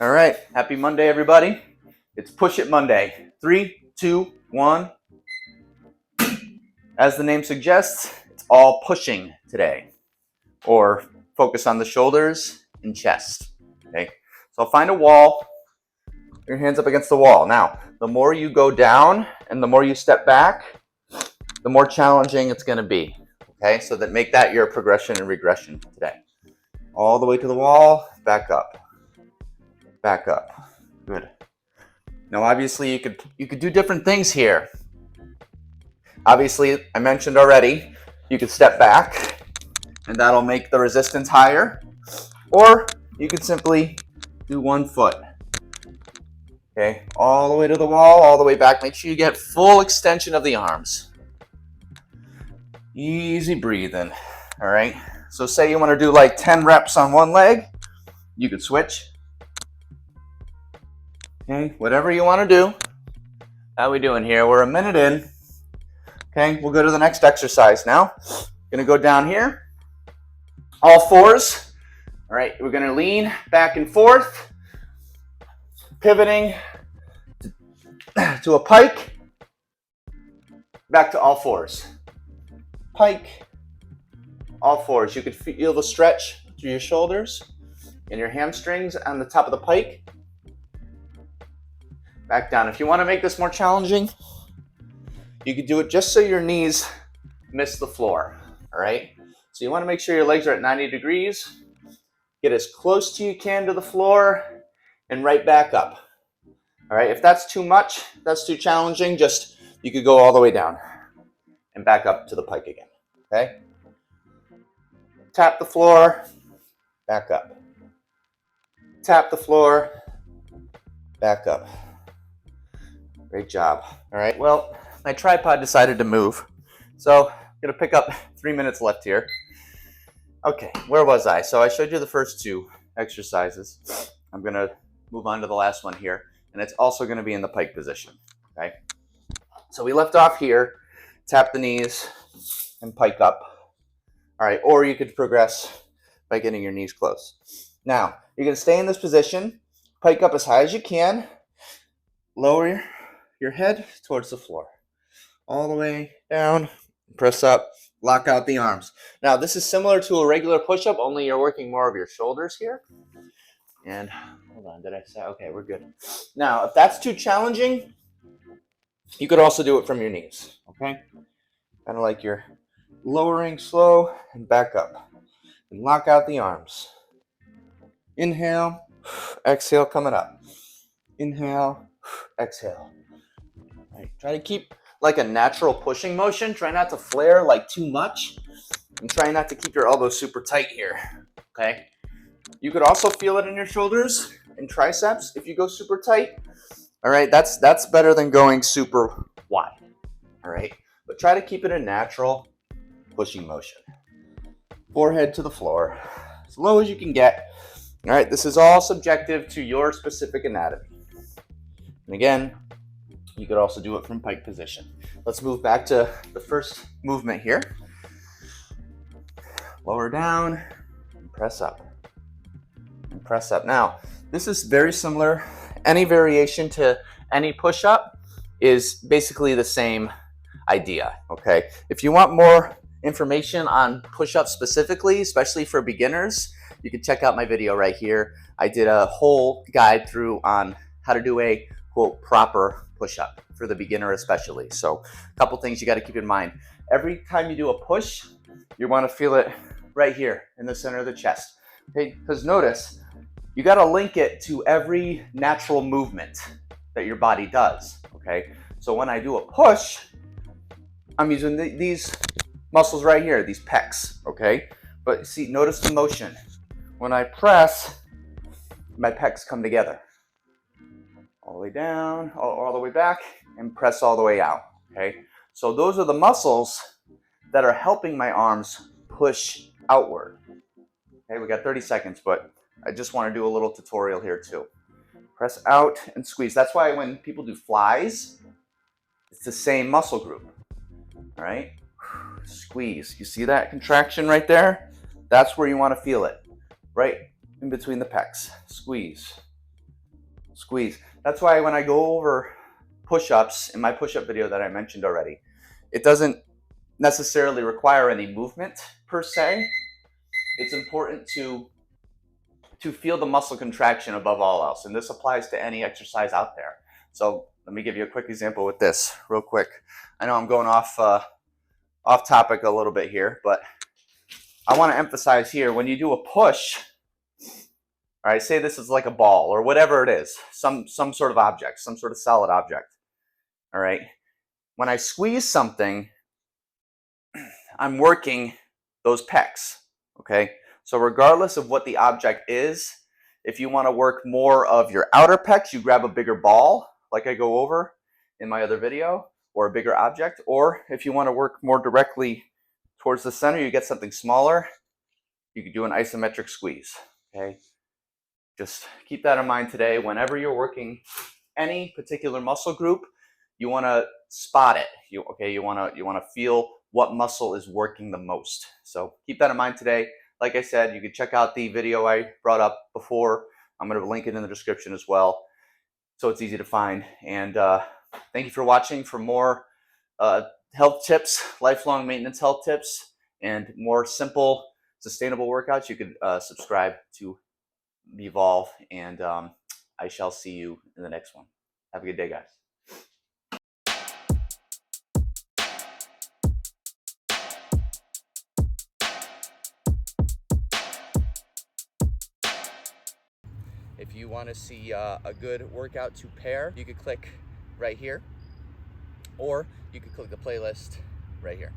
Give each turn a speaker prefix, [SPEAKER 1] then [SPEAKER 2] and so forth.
[SPEAKER 1] All right, happy Monday, everybody. It's Push It Monday. 3, 2, 1. As the name suggests, it's all pushing today, or focus on the shoulders and chest. Okay, so find a wall, your hands up against the wall. Now, the more you go down and the more you step back, the more challenging it's going to be. Okay, so that make that your progression and regression today. All the way to the wall, back up. Back up. Good. Now, obviously, you could do different things here. Obviously, I mentioned already, you could step back, and that'll make the resistance higher. Or you could simply do 1 foot. Okay, all the way to the wall, all the way back. Make sure you get full extension of the arms. Easy breathing. All right. So say you want to do like 10 reps on one leg, you could switch. Okay, whatever you want to do. How are we doing here? We're a minute in. Okay, we'll go to the next exercise now. Gonna go down here, all fours. All right, we're gonna lean back and forth, pivoting to a pike, back to all fours. Pike, all fours. You could feel the stretch through your shoulders and your hamstrings on the top of the pike. Back down. If you want to make this more challenging, you could do it just so your knees miss the floor. All right, so you want to make sure your legs are at 90 degrees. Get as close to you can to the floor and right back up. All right, if that's too much, that's too challenging, just you could go all the way down and back up to the pike again. Okay, tap the floor, back up. Tap the floor, back up. Great job. All right, well, my tripod decided to move, so I'm gonna pick up 3 minutes left here. Okay, where was I? So I showed you the first 2 exercises. I'm gonna move on to the last one here, and it's also gonna be in the pike position, okay? So we left off here, tap the knees and pike up. All right, or you could progress by getting your knees close. Now, you're gonna stay in this position, pike up as high as you can, lower your head towards the floor. All the way down, press up, lock out the arms. Now, this is similar to a regular push-up, only you're working more of your shoulders here. And hold on, did I say? Okay, we're good. Now, if that's too challenging, you could also do it from your knees, okay? Kind of like you're lowering slow and back up. And lock out the arms. Inhale, exhale, coming up. Inhale, exhale. All right, try to keep like a natural pushing motion. Try not to flare like too much, and try not to keep your elbows super tight here, okay? You could also feel it in your shoulders and triceps if you go super tight. All right, that's better than going super wide, all right? But try to keep it a natural pushing motion. Forehead to the floor, as low as you can get. All right, this is all subjective to your specific anatomy. And again, you could also do it from pike position. Let's move back to the first movement here. Lower down and press up. And press up. Now, this is very similar. Any variation to any push-up is basically the same idea, okay? If you want more information on push-ups specifically, especially for beginners, you can check out my video right here. I did a whole guide through on how to do a, quote, proper push-up for the beginner especially. So a couple things you got to keep in mind. Every time you do a push, you want to feel it right here in the center of the chest. Okay, because notice, you got to link it to every natural movement that your body does, okay? So when I do a push, I'm using these muscles right here, these pecs, okay? But see, notice the motion. When I press, my pecs come together. All the way down, all the way back, and press all the way out, okay? So those are the muscles that are helping my arms push outward. Okay, we got 30 seconds, but I just want to do a little tutorial here too. Press out and squeeze. That's why when people do flies, it's the same muscle group, all right? Squeeze. You see that contraction right there? That's where you want to feel it, right in between the pecs. Squeeze. squeeze. That's why when I go over push-ups in my push-up video that I mentioned already, it doesn't necessarily require any movement per se. It's important to feel the muscle contraction above all else, and this applies to any exercise out there. So let me give you a quick example with this real quick. I know I'm going off topic a little bit here, but I want to emphasize here, when you do a push, all right, say this is like a ball or whatever it is, some sort of object, some sort of solid object, all right? When I squeeze something, I'm working those pecs, okay? So regardless of what the object is, if you want to work more of your outer pecs, you grab a bigger ball, like I go over in my other video, or a bigger object. Or if you want to work more directly towards the center, you get something smaller, you could do an isometric squeeze, okay? Just keep that in mind today. Whenever you're working any particular muscle group, you want to spot it. You want to feel what muscle is working the most. So keep that in mind today. Like I said, you can check out the video I brought up before. I'm going to link it in the description as well, so it's easy to find. And thank you for watching. For more health tips, lifelong maintenance health tips, and more simple, sustainable workouts, you could subscribe to MevolvE, and I shall see you in the next one. Have a good day, guys. If you want to see a good workout to pair, you could click right here, or you could click the playlist right here.